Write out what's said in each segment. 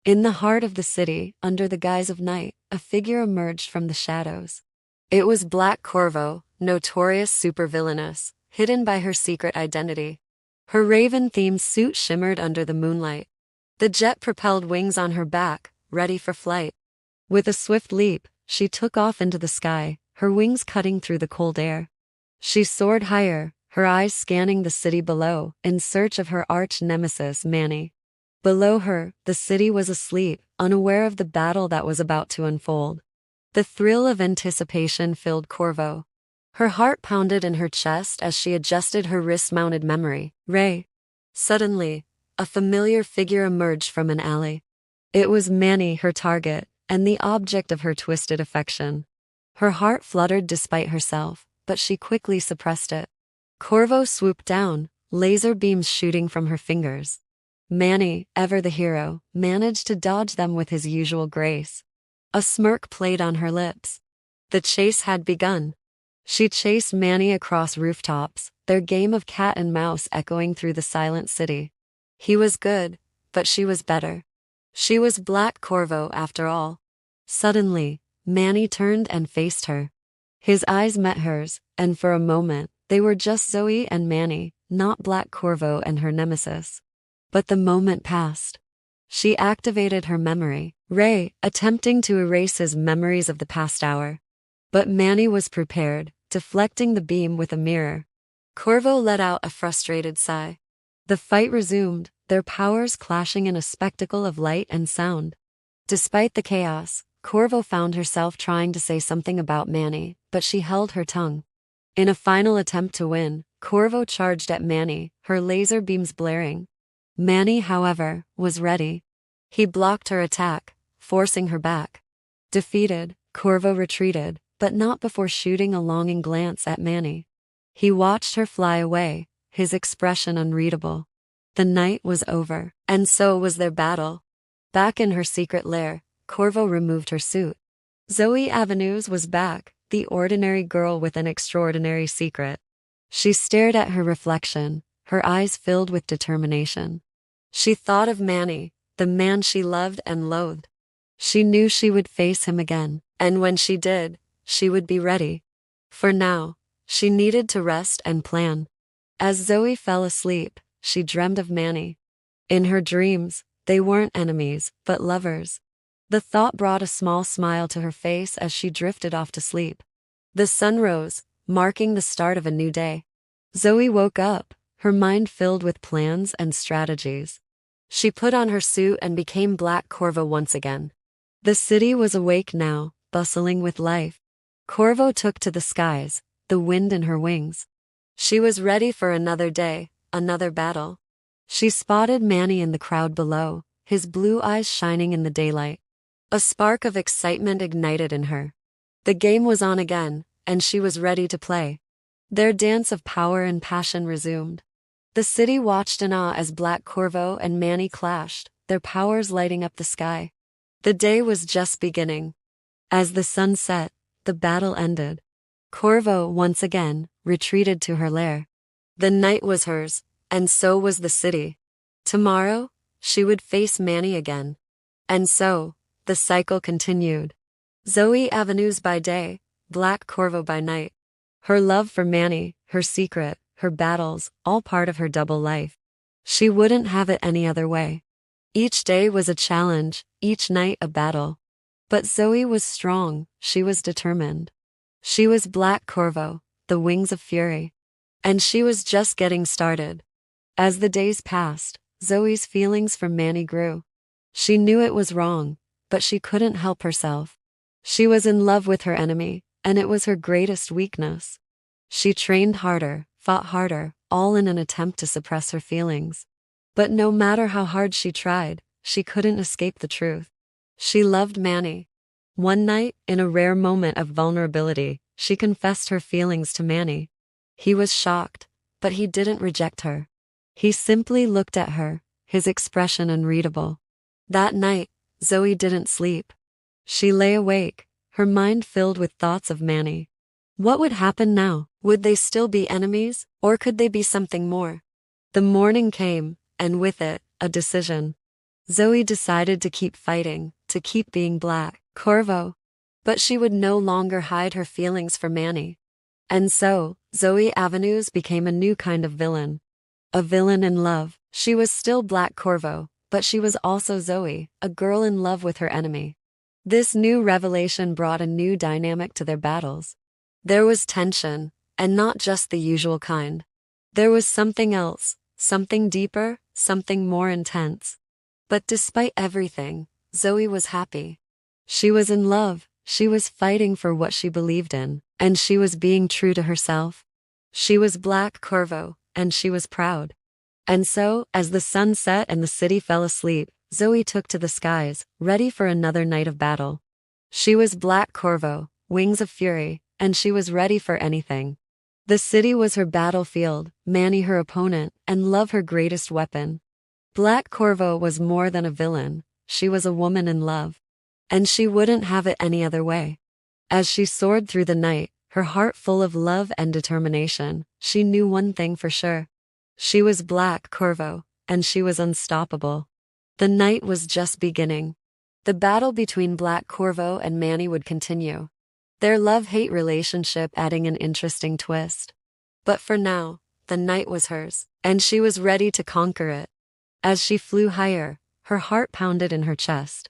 In the heart of the city, under the guise of night, a figure emerged from the shadows. It was Black Cuervo, notorious supervillainess, hidden by her secret identity. Her raven-themed suit shimmered under the moonlight. The jet-propelled wings on her back, ready for flight. With a swift leap, she took off into the sky, her wings cutting through the cold air. She soared higher, her eyes scanning the city below, in search of her arch-nemesis, Manny. Below her, the city was asleep, unaware of the battle that was about to unfold. The thrill of anticipation filled Cuervo. Her heart pounded in her chest as she adjusted her wrist-mounted memory, Ray. Suddenly, a familiar figure emerged from an alley. It was Manny, her target, and the object of her twisted affection. Her heart fluttered despite herself, but she quickly suppressed it. Cuervo swooped down, laser beams shooting from her fingers. Manny, ever the hero, managed to dodge them with his usual grace. A smirk played on her lips. The chase had begun. She chased Manny across rooftops, their game of cat and mouse echoing through the silent city. He was good, but she was better. She was Black Cuervo after all. Suddenly, Manny turned and faced her. His eyes met hers, and for a moment, they were just Zoe and Manny, not Black Cuervo and her nemesis. But the moment passed. She activated her memory, Ray, attempting to erase his memories of the past hour. But Manny was prepared, deflecting the beam with a mirror. Cuervo let out a frustrated sigh. The fight resumed, their powers clashing in a spectacle of light and sound. Despite the chaos, Cuervo found herself trying to say something about Manny, but she held her tongue. In a final attempt to win, Cuervo charged at Manny, her laser beams blaring. Manny, however, was ready. He blocked her attack, forcing her back. Defeated, Cuervo retreated, but not before shooting a longing glance at Manny. He watched her fly away, his expression unreadable. The night was over, and so was their battle. Back in her secret lair, Cuervo removed her suit. Zoe Avenues was back, the ordinary girl with an extraordinary secret. She stared at her reflection, her eyes filled with determination. She thought of Manny, the man she loved and loathed. She knew she would face him again, and when she did, she would be ready. For now, she needed to rest and plan. As Zoe fell asleep, she dreamed of Manny. In her dreams, they weren't enemies, but lovers. The thought brought a small smile to her face as she drifted off to sleep. The sun rose, marking the start of a new day. Zoe woke up, her mind filled with plans and strategies. She put on her suit and became Black Cuervo once again. The city was awake now, bustling with life. Cuervo took to the skies, the wind in her wings. She was ready for another day, another battle. She spotted Manny in the crowd below, his blue eyes shining in the daylight. A spark of excitement ignited in her. The game was on again, and she was ready to play. Their dance of power and passion resumed. The city watched in awe as Black Cuervo and Manny clashed, their powers lighting up the sky. The day was just beginning. As the sun set, the battle ended. Cuervo, once again, retreated to her lair. The night was hers, and so was the city. Tomorrow, she would face Manny again. And so, the cycle continued. Zoe Avenues by day, Black Cuervo by night. Her love for Manny, her secret, her battles, all part of her double life. She wouldn't have it any other way. Each day was a challenge, each night a battle. But Zoe was strong, she was determined. She was Black Cuervo, the wings of fury. And she was just getting started. As the days passed, Zoe's feelings for Manny grew. She knew it was wrong, but she couldn't help herself. She was in love with her enemy, and it was her greatest weakness. She trained harder, fought harder, all in an attempt to suppress her feelings. But no matter how hard she tried, she couldn't escape the truth. She loved Manny. One night, in a rare moment of vulnerability, she confessed her feelings to Manny. He was shocked, but he didn't reject her. He simply looked at her, his expression unreadable. That night, Zoe didn't sleep. She lay awake, her mind filled with thoughts of Manny. What would happen now? Would they still be enemies, or could they be something more? The morning came, and with it, a decision. Zoe decided to keep fighting, to keep being Black Cuervo. But she would no longer hide her feelings for Manny. And so, Zoe Avenues became a new kind of villain. A villain in love. She was still Black Cuervo, but she was also Zoe, a girl in love with her enemy. This new revelation brought a new dynamic to their battles. There was tension, and not just the usual kind. There was something else, something deeper, something more intense. But despite everything, Zoe was happy. She was in love, she was fighting for what she believed in, and she was being true to herself. She was Black Cuervo, and she was proud. And so, as the sun set and the city fell asleep, Zoe took to the skies, ready for another night of battle. She was Black Cuervo, wings of fury, and she was ready for anything. The city was her battlefield, Manny her opponent, and love her greatest weapon. Black Cuervo was more than a villain, she was a woman in love. And she wouldn't have it any other way. As she soared through the night, her heart full of love and determination, she knew one thing for sure. She was Black Cuervo, and she was unstoppable. The night was just beginning. The battle between Black Cuervo and Manny would continue. Their love-hate relationship adding an interesting twist. But for now, the night was hers, and she was ready to conquer it. As she flew higher, her heart pounded in her chest.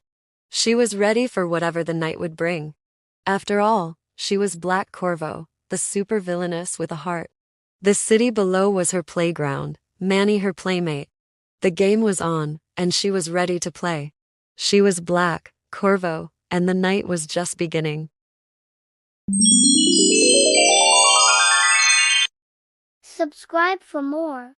She was ready for whatever the night would bring. After all, she was Black Cuervo, the supervillainess with a heart. The city below was her playground, Manny her playmate. The game was on, and she was ready to play. She was Black Cuervo, and the night was just beginning. Subscribe for more.